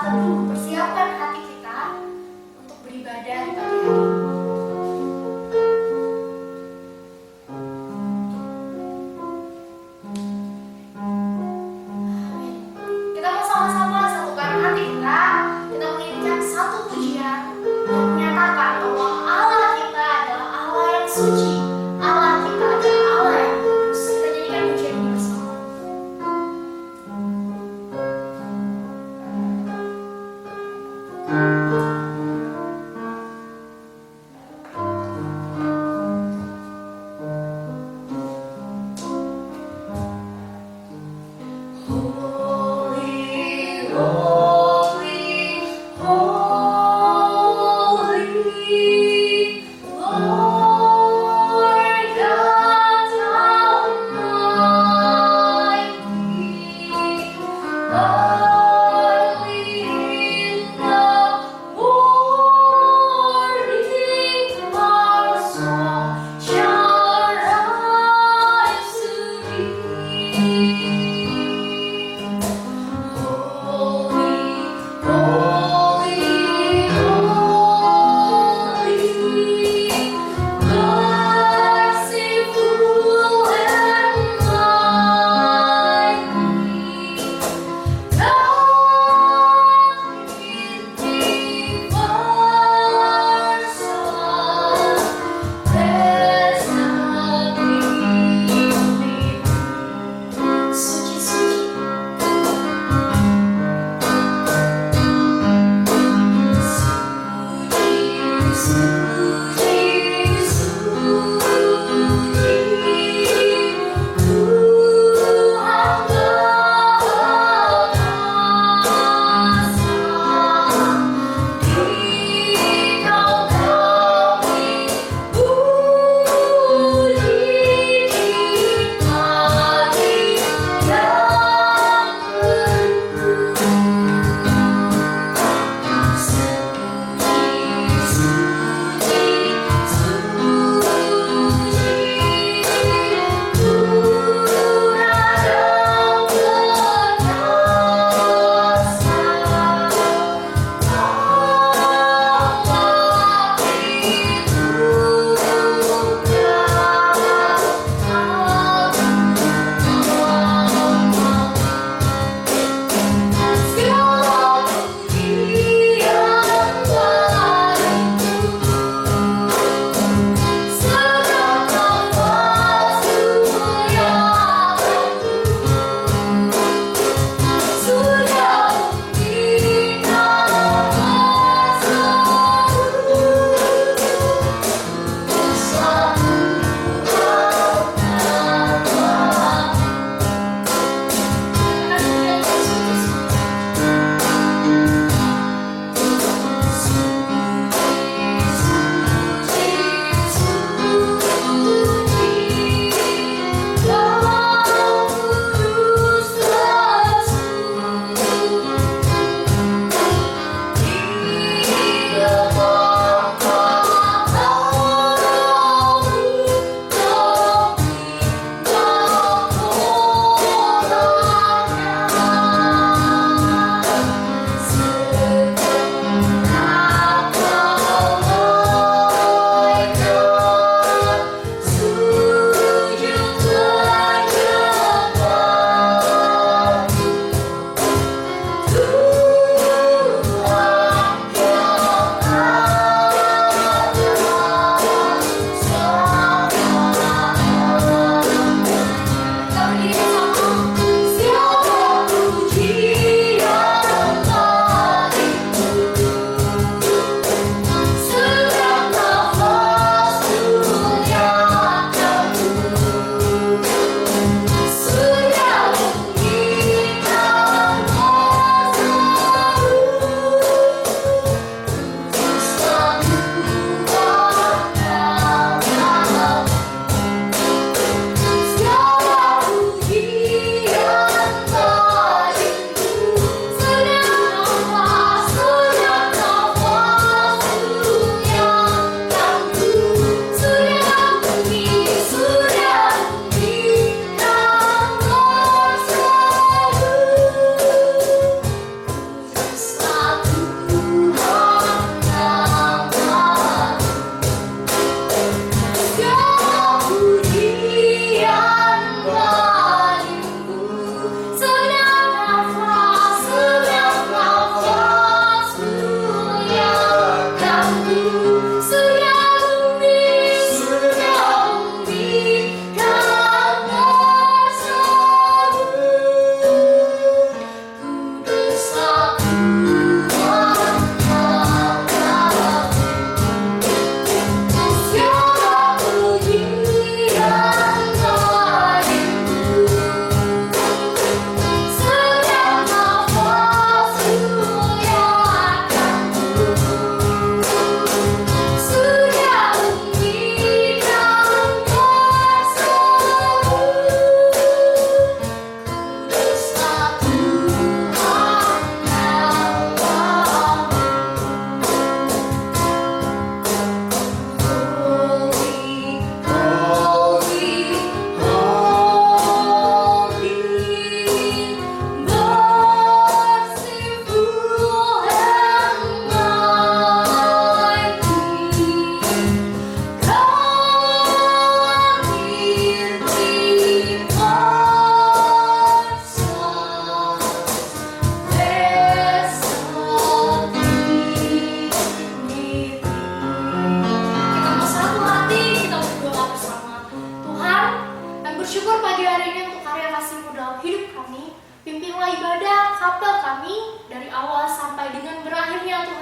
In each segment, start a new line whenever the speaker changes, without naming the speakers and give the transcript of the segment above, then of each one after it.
dulu persiapkan hati kita untuk beribadah di pagi hari. Kita mau sama-sama satukan hati kita. Kita mengirimkan satu pujian untuk menyatakan bahwa Allah kita adalah Allah yang suci. Allah kita adalah Allah yang kudus. Kita nyanyikan pujian ini bersama.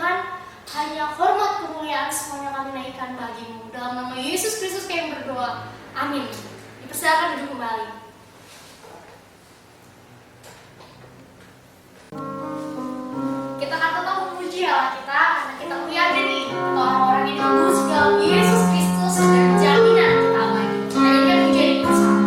Tuhan, hanya hormat kemuliaan semuanya kami naikkan bagimu. Dalam nama Yesus Kristus kami berdoa. Amin. Dipersilakan duduk kembali. Kita akan tetap memuji Allah kita karena kita melihat ini orang-orang yang tulus dalam Yesus Kristus dan jaminan kita lagi. Ayo kita puji ini bersama.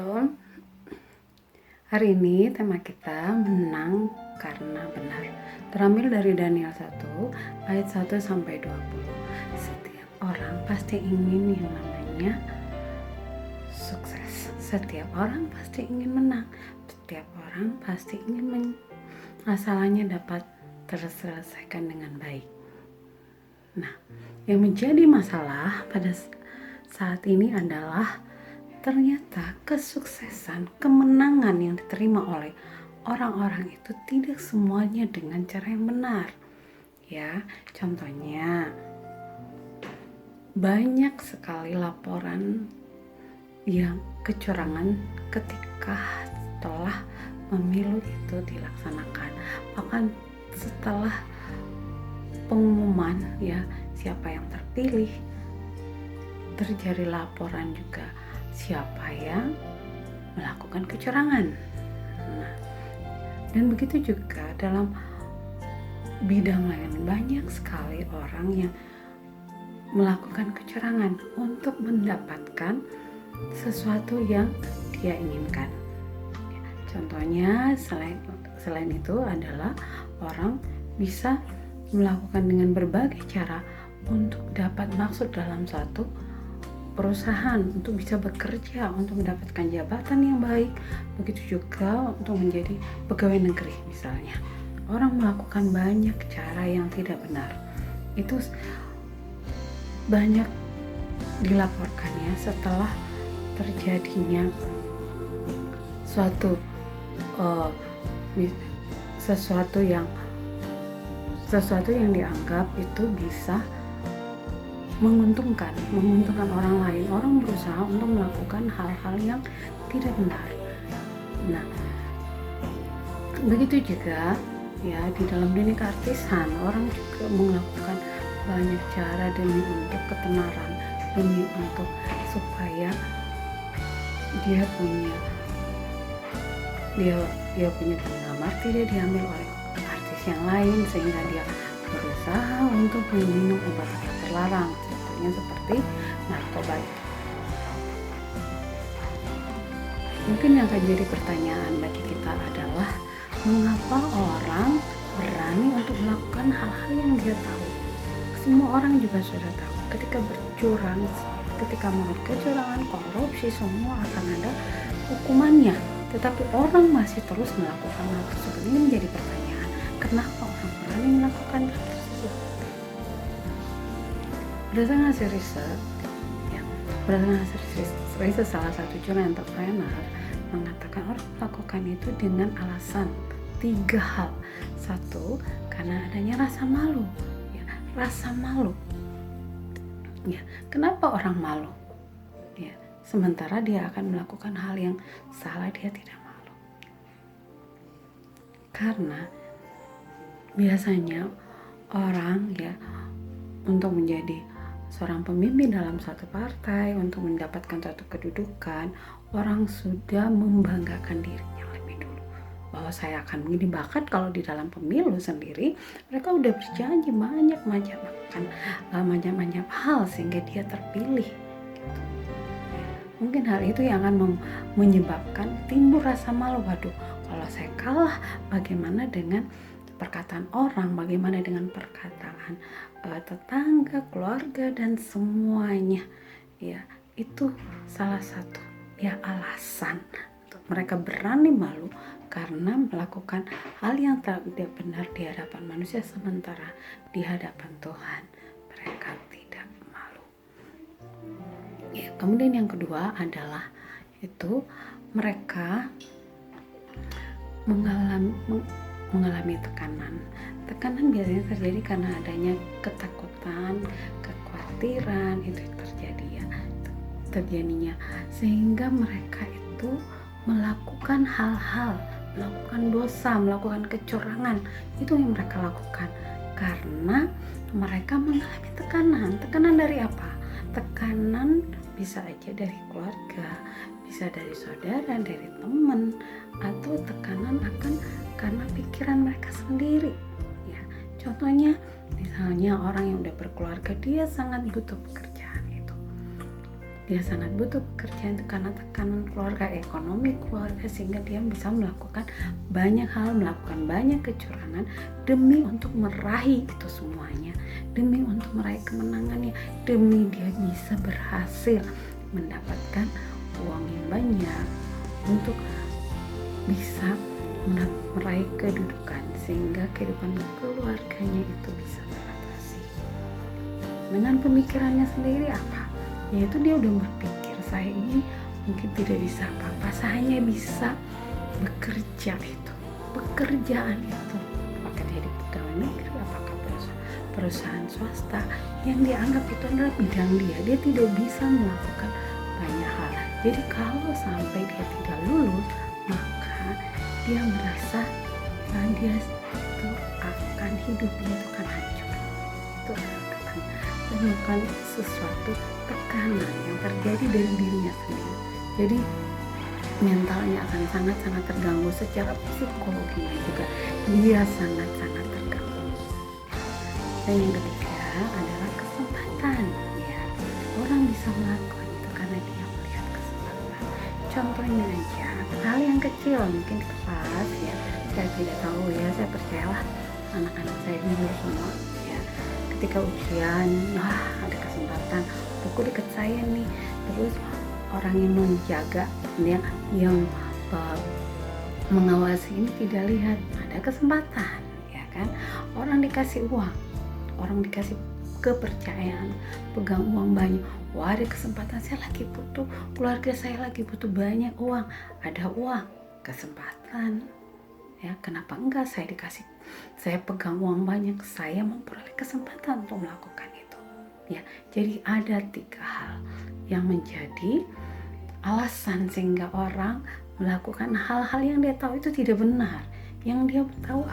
Shalom. Hari ini tema kita menang karena benar. Terambil dari Daniel 1 ayat 1 sampai 20. Setiap orang pasti ingin yang namanya sukses. Setiap orang pasti ingin menang. Setiap orang pasti ingin masalahnya dapat terselesaikan dengan baik. Nah, yang menjadi masalah pada saat ini adalah ternyata kesuksesan, kemenangan yang diterima oleh orang-orang itu tidak semuanya dengan cara yang benar. Ya, contohnya banyak sekali laporan yang kecurangan ketika setelah pemilu itu dilaksanakan. Bahkan setelah pengumuman ya siapa yang terpilih, terjadi laporan juga siapa yang melakukan kecurangan. Nah, dan begitu juga dalam bidang lain, banyak sekali orang yang melakukan kecurangan untuk mendapatkan sesuatu yang dia inginkan. Contohnya selain itu adalah orang bisa melakukan dengan berbagai cara untuk dapat masuk dalam suatu perusahaan, untuk bisa bekerja, untuk mendapatkan jabatan yang baik. Begitu juga untuk menjadi pegawai negeri misalnya. Orang melakukan banyak cara yang tidak benar. Itu banyak dilaporkannya setelah terjadinya sesuatu yang dianggap itu bisa menguntungkan orang lain. Orang berusaha untuk melakukan hal-hal yang tidak benar. Nah, begitu juga ya di dalam dunia keartisan, orang juga melakukan banyak cara demi untuk ketenaran, demi untuk supaya dia punya penggemar tidak diambil oleh artis yang lain, sehingga dia berusaha untuk meminum obat-obat terlarang, contohnya seperti narkoba. Mungkin yang akan jadi pertanyaan bagi kita adalah mengapa orang berani untuk melakukan hal-hal yang dia tahu? Semua orang juga sudah tahu ketika bercurang, ketika melakukan kecurangan, korupsi, semua akan ada hukumannya. Tetapi orang masih terus melakukan hal tersebut. Ini menjadi pertanyaan, kenapa orang berani melakukan hal tersebut? Berdasarkan hasil riset salah satu jurnal entrepreneur mengatakan orang melakukan itu dengan alasan 3 hal. 1, karena adanya rasa malu. Rasa malu. Ya, kenapa orang malu? Ya, sementara dia akan melakukan hal yang salah, dia tidak malu. Karena biasanya orang ya untuk menjadi seorang pemimpin dalam suatu partai, untuk mendapatkan suatu kedudukan, orang sudah membanggakan dirinya lebih dulu bahwa saya akan begini. Bahkan kalau di dalam pemilu sendiri mereka udah berjanji macam-macam hal sehingga dia terpilih gitu. Mungkin hal itu yang akan menyebabkan timbul rasa malu. Waduh, kalau saya kalah, bagaimana dengan perkataan orang, bagaimana dengan perkataan tetangga, keluarga, dan semuanya. Ya, itu salah satu ya alasan untuk mereka berani malu, karena melakukan hal yang tidak benar di hadapan manusia, sementara di hadapan Tuhan mereka tidak malu. Ya, kemudian yang kedua adalah itu mereka mengalami tekanan. Tekanan biasanya terjadi karena adanya ketakutan, kekhawatiran, itu terjadinya sehingga mereka itu melakukan hal-hal, melakukan dosa, melakukan kecurangan. Itu yang mereka lakukan karena mereka mengalami tekanan. Tekanan dari apa? Tekanan bisa aja dari keluarga, bisa dari saudara, dari teman, atau tekanan akan karena pikiran mereka sendiri. Ya, contohnya misalnya orang yang udah berkeluarga, dia sangat butuh pekerjaan itu. dia sangat butuh pekerjaan itu karena tekanan keluarga, ekonomi keluarga, sehingga dia bisa melakukan banyak hal, melakukan banyak kecurangan demi untuk meraih itu semuanya, demi untuk meraih kemenangannya, demi dia bisa berhasil mendapatkan uang yang banyak untuk bisa meraih kedudukan, sehingga kehidupan keluarganya itu bisa teratasi. Dengan pemikirannya sendiri apa? Yaitu dia udah berpikir, saya ini mungkin tidak bisa apa-apa, saya hanya bisa bekerja itu, pekerjaan itu, apakah dia di pegawai negeri, apakah perusahaan swasta yang dianggap itu adalah bidang dia tidak bisa melakukan banyak hal. Jadi kalau sampai dia tidak lulus, maka dia merasa dia itu akan hidupnya itu akan hancur, itu akan menemukan sesuatu tekanan yang terjadi dari dirinya sendiri. Jadi mentalnya akan sangat-sangat terganggu, secara psikologinya juga dia sangat-sangat terganggu. Dan yang ketiga adalah kesempatan, ya. Orang bisa melakukan itu karena dia melihat kesempatan. Contohnya aja hal yang kecil, mungkin di kelas, ya, saya tidak tahu, ya, saya percayalah anak-anak saya dulu semua, ya, ketika ujian, ada kesempatan buku dekat saya nih, terus orang yang menjaga, yang mengawasi ini tidak lihat, ada kesempatan, ya kan, orang dikasih uang, orang dikasih kepercayaan, pegang uang banyak, ada kesempatan, saya lagi butuh, keluarga saya lagi butuh banyak uang, ada uang, kesempatan, ya, kenapa enggak saya dikasih, saya pegang uang banyak, saya memperoleh kesempatan untuk melakukan itu, ya. Jadi ada 3 hal yang menjadi alasan sehingga orang melakukan hal-hal yang dia tahu itu tidak benar, yang dia tahu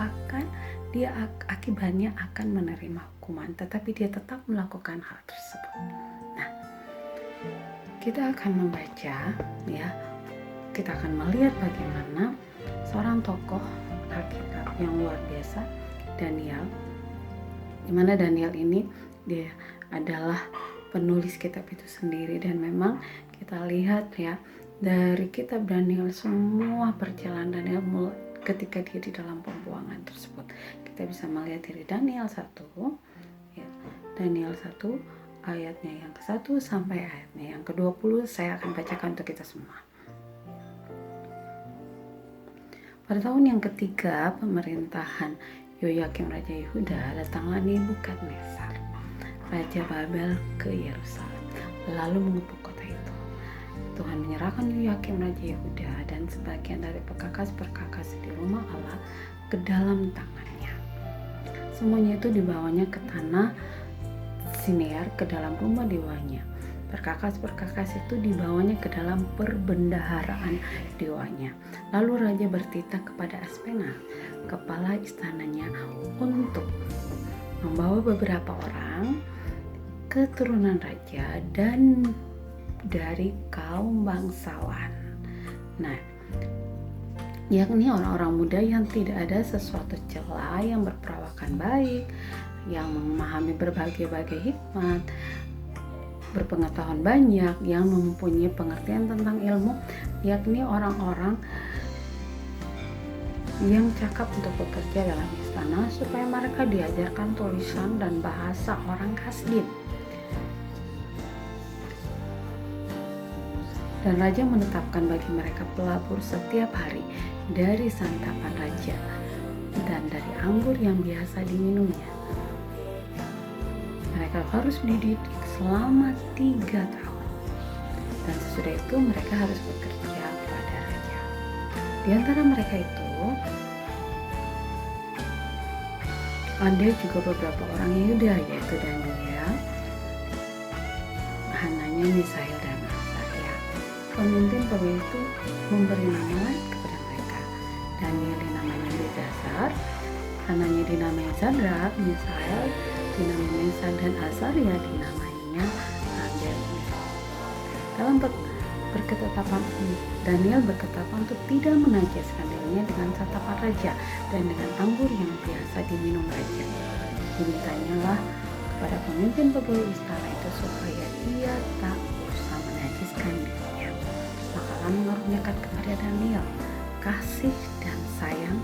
dia akibatnya akan menerima hukuman, tetapi dia tetap melakukan hal tersebut. Nah, kita akan membaca, ya, kita akan melihat bagaimana seorang tokoh Alkitab yang luar biasa, Daniel, dimana Daniel ini dia adalah penulis kitab itu sendiri, dan memang kita lihat, ya, dari kitab Daniel semua perjalanan Daniel ketika dia di dalam pembuangan tersebut, kita bisa melihat dari Daniel 1, ya, Daniel 1 ayatnya yang ke-1 sampai ayatnya yang ke-20, saya akan bacakan untuk kita semua. Pada tahun yang ketiga pemerintahan Yoyakim Raja Yehuda, datanglah Nebukadnezar Raja Babel ke Yerusalem, lalu mengepung kota itu. Tuhan menyerahkan Yoyakim Raja Yehuda dan sebagian dari perkakas-perkakas di rumah Allah ke dalam tangannya. Semuanya itu dibawanya ke tanah Sinear, ke dalam rumah dewanya. Perkakas-perkakas itu dibawanya ke dalam perbendaharaan dewanya. Lalu raja bertitah kepada Aspenaz, kepala istananya, untuk membawa beberapa orang keturunan raja dan dari kaum bangsawan. Nah, yakni orang-orang muda yang tidak ada sesuatu celah, yang berperawakan baik, yang memahami berbagai-bagai hikmat, berpengetahuan banyak, yang mempunyai pengertian tentang ilmu, yakni orang-orang yang cakap untuk bekerja dalam istana, supaya mereka diajarkan tulisan dan bahasa orang Kasdim. Dan raja menetapkan bagi mereka pelabur setiap hari dari santapan raja dan dari anggur yang biasa diminumnya. Mereka harus dididik selama 3 tahun, dan sesudah itu mereka harus bekerja kepada raja. Di antara mereka itu ada juga beberapa orang Yehuda, yaitu Daniel, Hananya, Misael, dan Azaria. Pemimpin pegawai itu memberi nama lain kepada mereka. Daniel dinamai Belteshazzar, Hananya dinamai Sadrak, Misael dinamai Mesad, dan Azaria dinamainya Abednego. Dalam berketetapan ini, Daniel berketetapan untuk tidak menajaskan dirinya dengan santapan raja dan dengan anggur yang biasa diminum raja. Dimintanyalah kepada pemimpin pegawai istana itu supaya ia tak usah menajaskan memuaskan dirinya. Maka Allah mengaruniakan kepada Daniel kasih dan sayang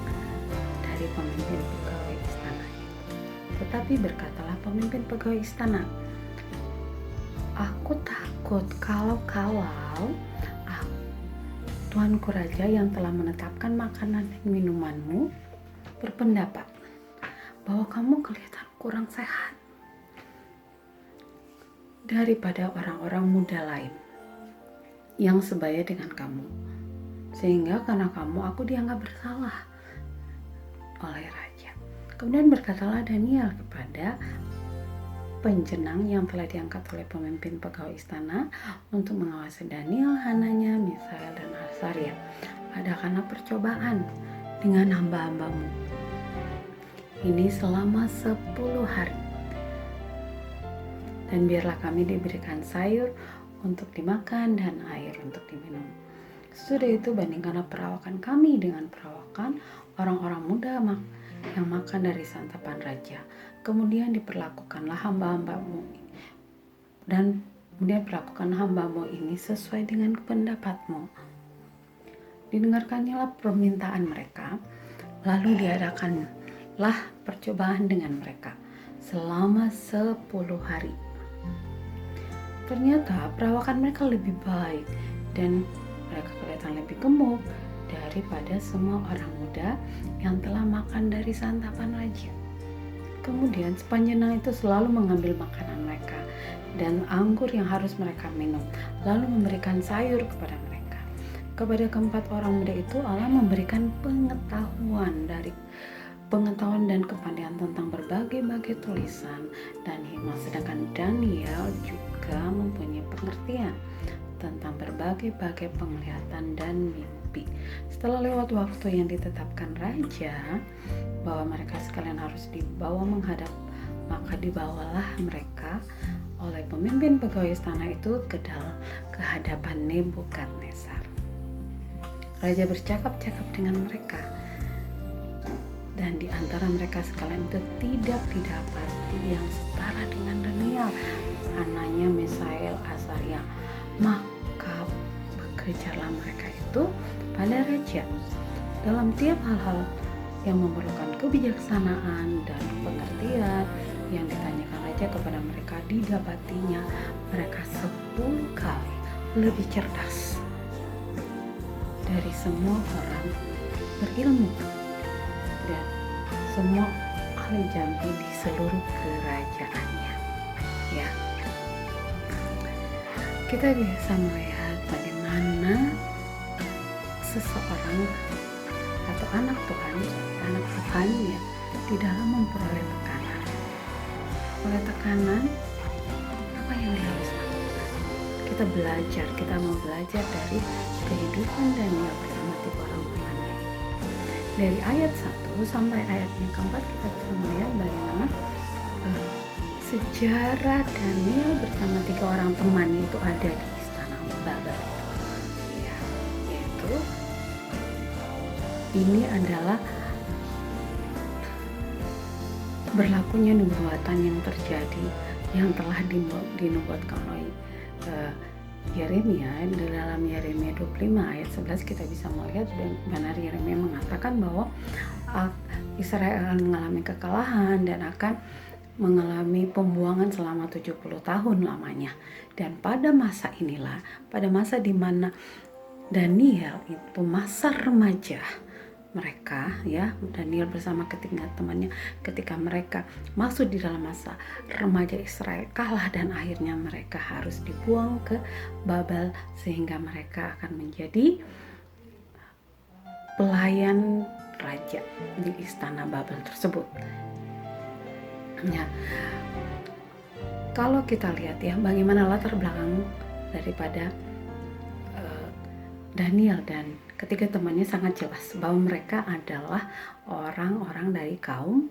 dari pemimpin pegawai istana itu. Tetapi berkatalah pemimpin pegawai istana, aku takut kalau Tuanku Raja yang telah menetapkan makanan dan minumanmu berpendapat bahwa kamu kelihatan kurang sehat daripada orang-orang muda lain yang sebaya dengan kamu, sehingga karena kamu aku dianggap bersalah oleh raja. Kemudian berkatalah Daniel kepada penjenang yang telah diangkat oleh pemimpin pegawai istana untuk mengawasi Daniel, Hananya, Misael, dan Azaria. Adakanlah percobaan dengan hamba-hambamu ini selama 10 hari. Dan biarlah kami diberikan sayur untuk dimakan dan air untuk diminum. Sudah itu bandingkanlah perawakan kami dengan perawakan orang-orang muda yang makan dari santapan raja. Kemudian diperlakukanlah hamba-hambamu dan kemudian perlakukan hambamu ini sesuai dengan pendapatmu. Didengarkanlah permintaan mereka, lalu diadakanlah percobaan dengan mereka selama 10 hari. Ternyata perawakan mereka lebih baik dan mereka kelihatan lebih gemuk daripada semua orang muda yang telah makan dari santapan raja. Kemudian sepanjang itu selalu mengambil makanan mereka dan anggur yang harus mereka minum, lalu memberikan sayur kepada mereka. Kepada keempat orang muda itu Allah memberikan pengetahuan dan kepandaian tentang berbagai-bagai tulisan dan hikmah, sedangkan Daniel juga mempunyai pengertian tentang berbagai-bagai penglihatan dan mimpi. Setelah lewat waktu yang ditetapkan raja bahwa mereka sekalian harus dibawa menghadap, maka dibawalah mereka oleh pemimpin pegawai istana itu ke hadapan Nebukadnezar. Raja bercakap-cakap dengan mereka, dan di antara mereka sekalian itu tidak didapati yang setara dengan Daniel, Hananya, Misael, Azaria. Maka bekerjalah mereka itu pada raja dalam tiap hal-hal yang memerlukan kebijaksanaan dan pengertian yang ditanyakan raja kepada mereka, didapatinya mereka 10 kali lebih cerdas dari semua orang berilmu dan semua ahli jampi di seluruh kerajaannya. Ya, kita bisa melihat bagaimana seseorang atau anak Tuhan ya di dalam memperoleh tekanan. Oleh tekanan, apa yang dia harus lakukan? Kita mau belajar dari kehidupan Daniel bersama 3 orang temannya ini. Dari ayat 1 sampai ayat yang keempat kita bisa melihat bagaimana sejarah Daniel bersama 3 orang temannya itu ada di istana Babel. Ya, yaitu ini adalah berlakunya nubuatan yang terjadi yang telah dinubuatkan oleh Yeremia. Di dalam Yeremia 25 ayat 11 kita bisa melihat benar Yeremia mengatakan bahwa Israel akan mengalami kekalahan dan akan mengalami pembuangan selama 70 tahun lamanya. Dan pada masa inilah, pada masa di mana Daniel itu masa remaja mereka, ya, Daniel bersama ketiga temannya ketika mereka masuk di dalam masa remaja, Israel kalah dan akhirnya mereka harus dibuang ke Babel sehingga mereka akan menjadi pelayan raja di istana Babel tersebut. Ya, kalau kita lihat ya bagaimana latar belakang daripada Daniel dan ketiga temannya sangat jelas bahwa mereka adalah orang-orang dari kaum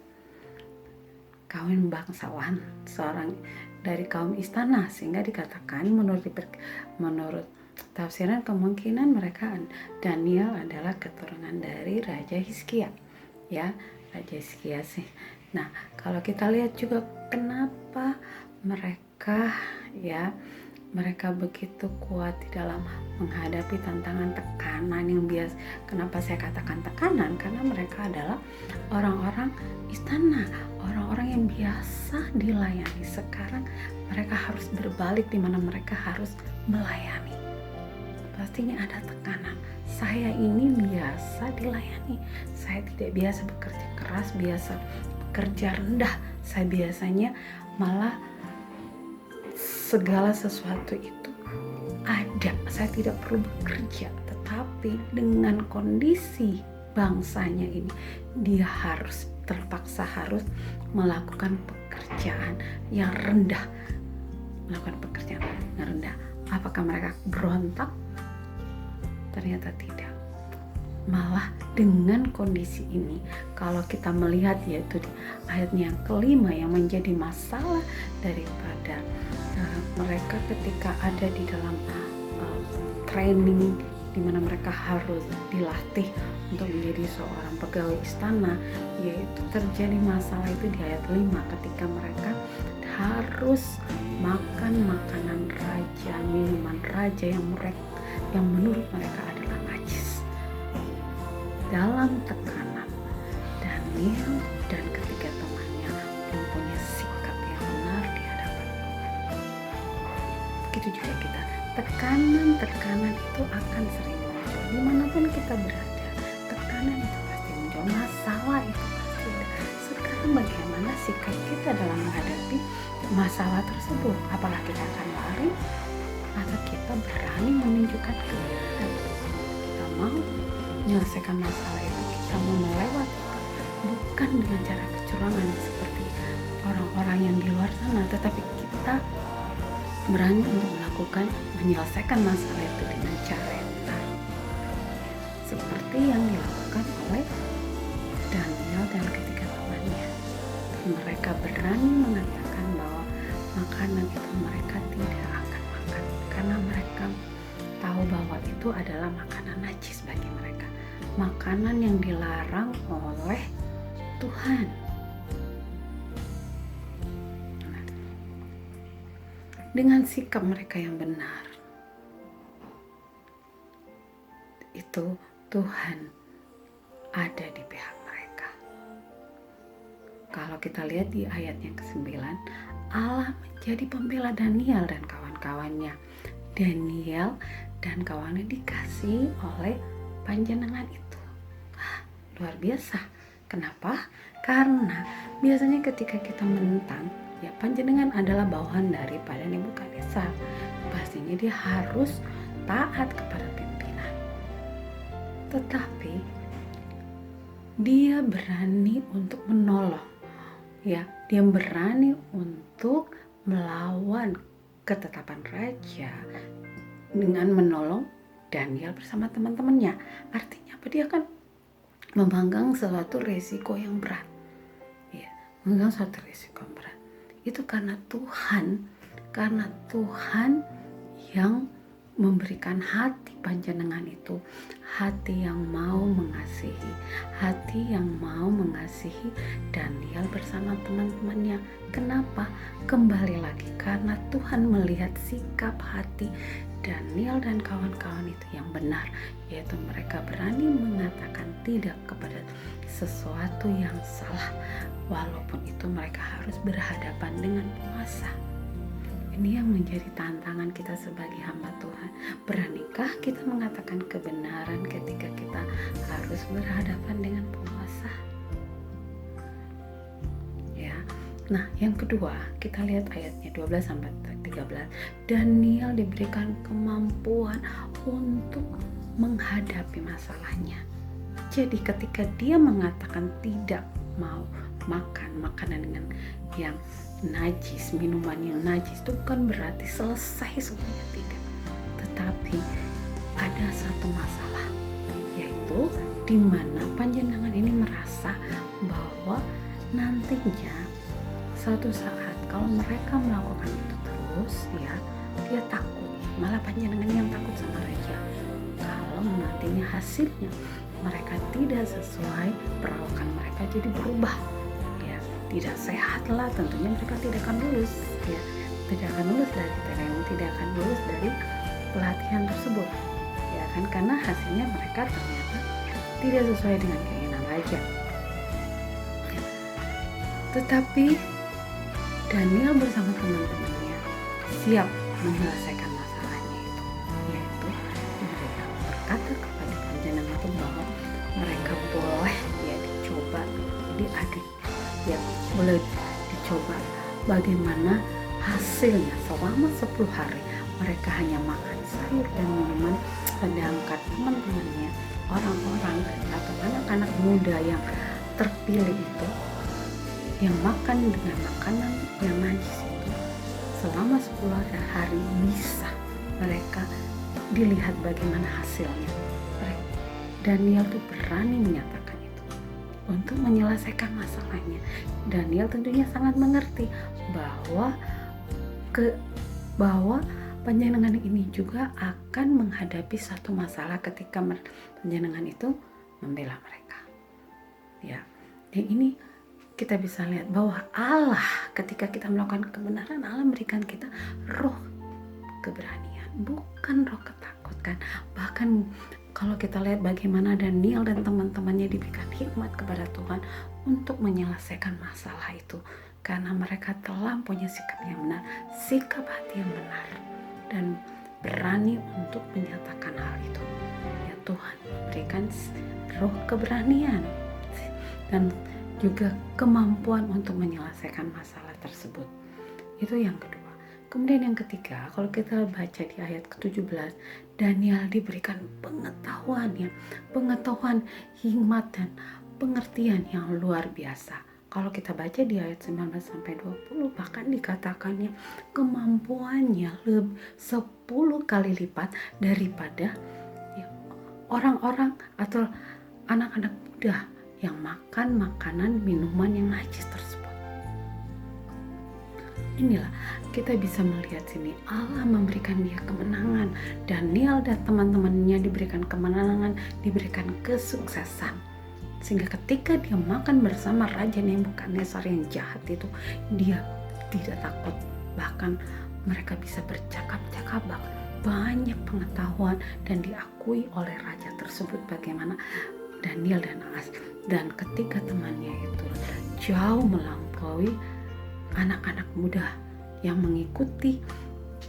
bangsawan, seorang dari kaum istana, sehingga dikatakan menurut tafsiran kemungkinan mereka Daniel adalah keturunan dari Raja Hizkia, ya, Raja Hizkia sih. Nah, kalau kita lihat juga kenapa mereka ya mereka begitu kuat di dalam menghadapi tantangan tekanan yang biasa. Kenapa saya katakan tekanan? Karena mereka adalah orang-orang istana, orang-orang yang biasa dilayani. Sekarang mereka harus berbalik, di mana mereka harus melayani. Pastinya ada tekanan. Saya ini biasa dilayani. Saya tidak biasa bekerja keras, biasa bekerja rendah. Saya biasanya malah segala sesuatu itu ada. Saya tidak perlu bekerja. Tetapi dengan kondisi bangsanya ini, dia terpaksa harus melakukan pekerjaan yang rendah. Melakukan pekerjaan yang rendah. Apakah mereka berontak? Ternyata tidak. Malah dengan kondisi ini, kalau kita melihat yaitu di ayatnya yang kelima, yang menjadi masalah daripada mereka ketika ada di dalam training, di mana mereka harus dilatih untuk menjadi seorang pegawai istana, yaitu terjadi masalah itu di ayat 5 ketika mereka harus makan makanan raja, minuman raja yang menurut mereka adalah najis. Dalam tekanan, Daniel dan ketiga temannya mempunyai sikap yang benar di hadapan Tuhan. Begitu juga kita, tekanan itu akan sering muncul dimanapun kita berada. Tekanan itu pasti muncul, masalah itu pasti ada. Sekarang bagaimana sikap kita dalam menghadapi masalah tersebut? Apakah kita akan lari atau kita berani menunjukkan kebenaran? Kita mau menyelesaikan masalah itu, kita mau melewati, bukan dengan cara kecurangan seperti orang-orang yang di luar sana, tetapi kita berani untuk menyelesaikan masalah itu dengan cara yang benar, seperti yang dilakukan oleh Daniel dan ketiga temannya. Mereka berani mengatakan bahwa makanan itu mereka tidak akan makan, karena mereka tahu bahwa itu adalah makanan najis bagi mereka, makanan yang dilarang oleh Tuhan. Dengan sikap mereka yang benar, itu Tuhan ada di pihak mereka. Kalau kita lihat di ayat yang ke-9, Allah menjadi pembela Daniel dan kawan-kawannya. Daniel dan kawannya dikasih oleh panjenengan itu. Luar biasa. Kenapa? Karena biasanya ketika kita menentang, ya panjenengan adalah bawahan daripada Nebukadnezar. Pastinya dia harus taat kepada pimpinan. Tetapi dia berani untuk menolong. Ya, dia berani untuk melawan ketetapan raja dengan menolong Daniel bersama teman-temannya. Artinya apa? Dia kan memanggang suatu resiko yang berat. Ya, memanggang suatu resiko yang berat. Itu karena Tuhan yang memberikan hati panjenengan itu, hati yang mau mengasihi, hati yang mau mengasihi Daniel bersama teman-temannya. Kenapa? Kembali lagi karena Tuhan melihat sikap hati Daniel dan kawan-kawan itu yang benar, yaitu mereka berani mengatakan tidak kepada sesuatu yang salah, walaupun itu mereka harus berhadapan dengan penguasa. Ini yang menjadi tantangan kita sebagai hamba Tuhan. Beranikah kita mengatakan kebenaran ketika kita harus berhadapan dengan penguasa? Ya. Nah, yang kedua, kita lihat ayatnya 12-13. Daniel diberikan kemampuan untuk menghadapi masalahnya. Jadi ketika dia mengatakan tidak mau makan makanan dengan yang najis, minuman yang najis, itu bukan berarti selesai semuanya, tidak. Tetapi ada satu masalah, yaitu di mana panjenengan ini merasa bahwa nantinya suatu saat kalau mereka melakukan itu terus, ya, dia takut. Malah panjenengan yang takut sama raja. Kalau nantinya hasilnya mereka tidak sesuai, perawakan mereka jadi berubah, ya, tidak sehat lah, tentunya mereka tidak akan lulus, ya. tidak akan lulus dari training, tidak akan lulus dari pelatihan tersebut, ya kan, karena hasilnya mereka ternyata tidak sesuai dengan keinginan raja. Tetapi Daniel bersama teman-temannya siap menyelesaikan masalahnya itu, yaitu mereka berkata kepada panjenengan itu bahwa mereka boleh ya dicoba, jadi ada ya boleh dicoba bagaimana hasilnya selama 10 hari mereka hanya makan sayur dan minuman, sedangkan teman-temannya, orang-orang atau anak-anak muda yang terpilih itu yang makan dengan makanan yang najis itu selama 10 hari bisa mereka dilihat bagaimana hasilnya. Daniel tuh berani menyatakan itu untuk menyelesaikan masalahnya. Daniel tentunya sangat mengerti bahwa panjenengan ini juga akan menghadapi satu masalah ketika panjenengan itu membela mereka. Ya, dan ini kita bisa lihat bahwa Allah ketika kita melakukan kebenaran, Allah memberikan kita roh keberanian, bukan roh ketakutan. Bahkan kalau kita lihat bagaimana Daniel dan teman-temannya diberikan hikmat kepada Tuhan untuk menyelesaikan masalah itu, karena mereka telah punya sikap yang benar, sikap hati yang benar, dan berani untuk menyatakan hal itu. Ya, Tuhan memberikan roh keberanian dan juga kemampuan untuk menyelesaikan masalah tersebut. Itu yang kedua. Kemudian yang ketiga, kalau kita baca di ayat ke-17, Daniel diberikan pengetahuan, hikmat dan pengertian yang luar biasa. Kalau kita baca di ayat 19-20, bahkan dikatakannya kemampuannya 10 kali lipat daripada orang-orang atau anak-anak muda yang makan makanan minuman yang najis tersebut. Inilah kita bisa melihat sini Allah memberikan dia kemenangan. Daniel dan teman-temannya diberikan kemenangan, diberikan kesuksesan. Sehingga ketika dia makan bersama Raja Nebukadnezar yang jahat itu, dia tidak takut. Bahkan mereka bisa bercakap-cakap, banyak pengetahuan dan diakui oleh raja tersebut bagaimana Daniel dan As. Dan ketika temannya itu jauh melampaui anak-anak muda yang mengikuti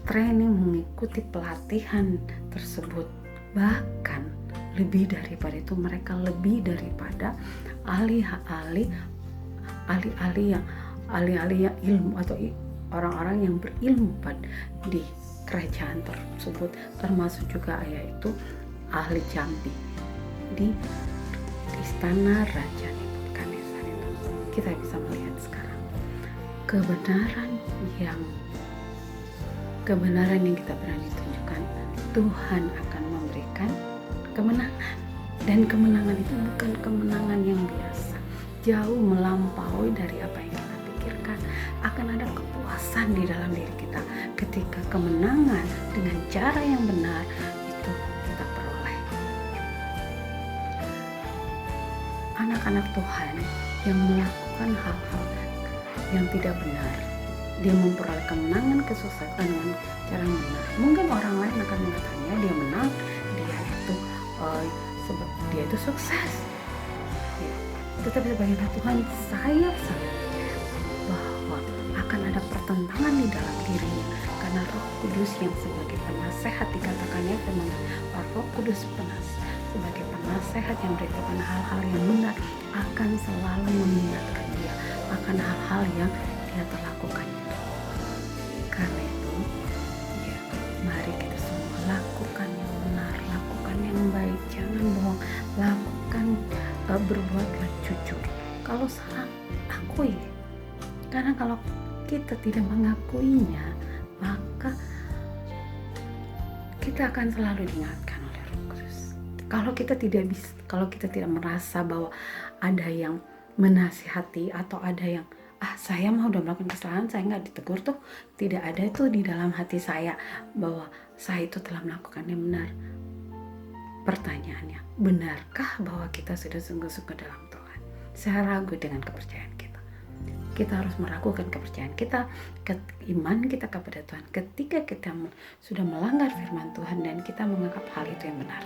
training, mengikuti pelatihan tersebut, bahkan lebih daripada itu, mereka lebih daripada ahli-ahli yang ilmu atau orang-orang yang berilmu di kerajaan tersebut, termasuk juga yaitu ahli jambi di istana Raja Nebukadnezar itu. Kita bisa melihat sekarang kebenaran yang kita berani tunjukkan, Tuhan akan memberikan kemenangan. Dan kemenangan itu bukan kemenangan yang biasa, jauh melampaui dari apa yang kita pikirkan. Akan ada kepuasan di dalam diri kita ketika kemenangan dengan cara yang benar itu kita peroleh. Anak-anak Tuhan yang melakukan hal-hal yang tidak benar, dia memperoleh kemenangan, kesuksesan dengan cara yang benar. Mungkin orang lain akan mengatakannya dia menang, sebab dia itu sukses. Ya. Tetapi sebagai Tuhan, saya sangat percaya bahwa akan ada pertentangan di dalam dirinya, karena Roh Kudus yang sebagai penasehat, dikatakannya Roh Kudus sebagai penasehat yang beritakan hal-hal yang benar, akan selalu mengingatkan dia akan hal-hal yang dia terlakukan itu. Karena itu, ya, mari kita semua lakukan yang benar, lakukan yang baik, jangan bohong, lakukan berbuatlah jujur. Kalau salah, akui. Karena kalau kita tidak mengakuinya, maka kita akan selalu diingatkan oleh Roh Kudus. Kalau kita tidak merasa bahwa ada yang menasihati atau ada yang saya mah udah melakukan kesalahan, saya nggak ditegur tuh, tidak ada itu di dalam hati saya bahwa saya itu telah melakukan yang benar. Pertanyaannya, benarkah bahwa kita sudah sungguh-sungguh dalam Tuhan? Saya ragu dengan kepercayaan kita. kita harus meragukan kepercayaan kita, iman kita kepada Tuhan ketika kita sudah melanggar firman Tuhan dan kita menganggap hal itu yang benar.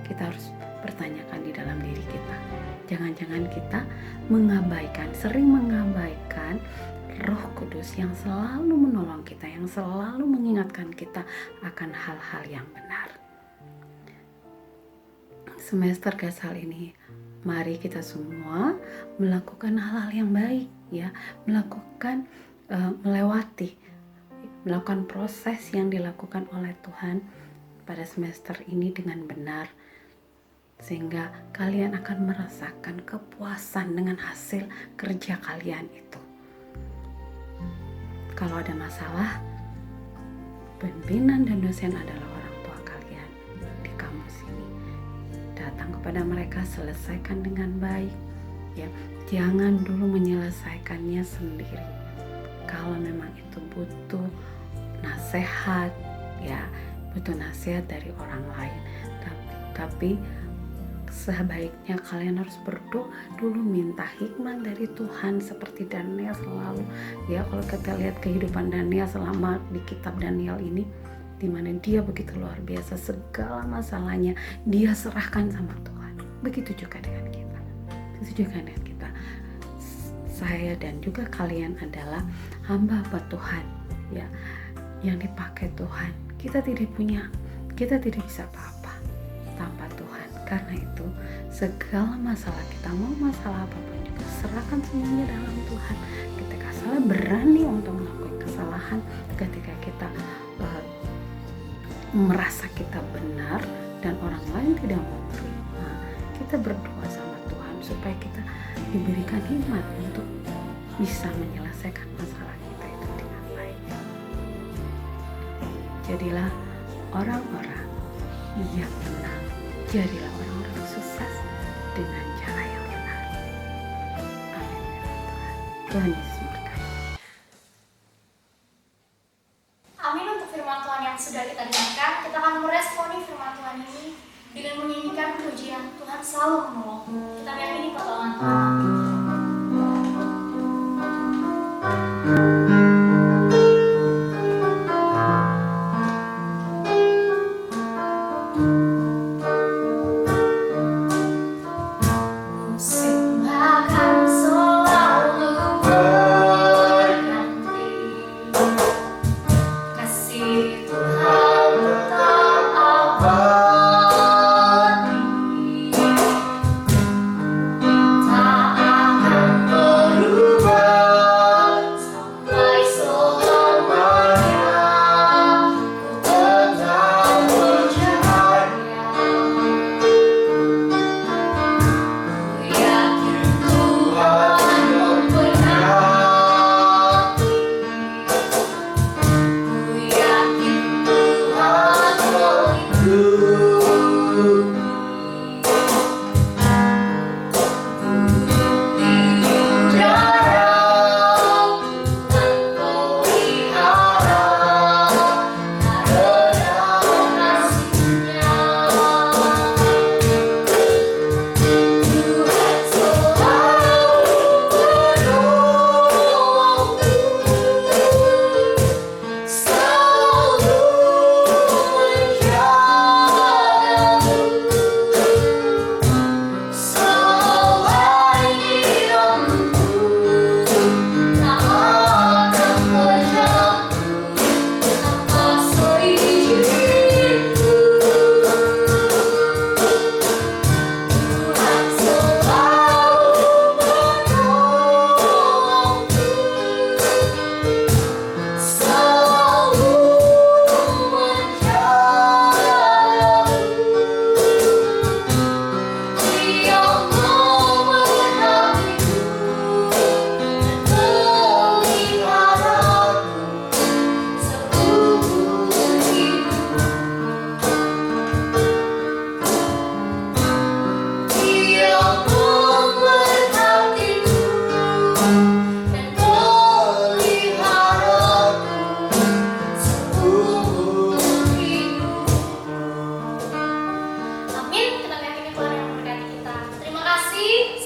Kita harus pertanyakan di dalam diri kita. Jangan-jangan kita sering mengabaikan Roh Kudus yang selalu menolong kita, yang selalu mengingatkan kita akan hal-hal yang benar. Semester Gasal ini, mari kita semua melakukan hal-hal yang baik, ya, melakukan proses yang dilakukan oleh Tuhan pada semester ini dengan benar, sehingga kalian akan merasakan kepuasan dengan hasil kerja kalian itu. Kalau ada masalah, pimpinan dan dosen adalah orang tua kalian di kampus ini. Datang kepada mereka, selesaikan dengan baik, ya. Jangan dulu menyelesaikannya sendiri. Kalau memang itu butuh nasihat, ya, butuh nasihat dari orang lain. Tapi sebaiknya kalian harus berdoa dulu, minta hikmat dari Tuhan seperti Daniel selalu, ya. Kalau kita lihat kehidupan Daniel selama di kitab Daniel ini, di mana dia begitu luar biasa, segala masalahnya dia serahkan sama Tuhan. Begitu juga dengan kita. Saya dan juga kalian adalah hamba Tuhan, ya, yang dipakai Tuhan. Kita tidak bisa apa-apa tanpa Tuhan. Karena itu segala masalah kita, mau masalah apapun juga, serahkan semuanya dalam Tuhan. Ketika salah, berani untuk melakukan kesalahan. Ketika kita merasa kita benar dan orang lain tidak mau terima, kita berdoa sama Tuhan supaya kita diberikan hikmat untuk bisa menyelesaikan masalah kita itu dengan baik. Jadilah orang-orang yang menang. Jadilah orang-orang sukses dengan cara yang benar. Amin. Tuhan Yesus memberkati.
Amin. Untuk firman Tuhan yang sudah kita dengarkan, kita akan meresponi firman Tuhan ini dengan menyanyikan pujian Tuhan selalu menolong. Kita meyakini pertolongan Tuhan.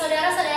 Saudara-saudara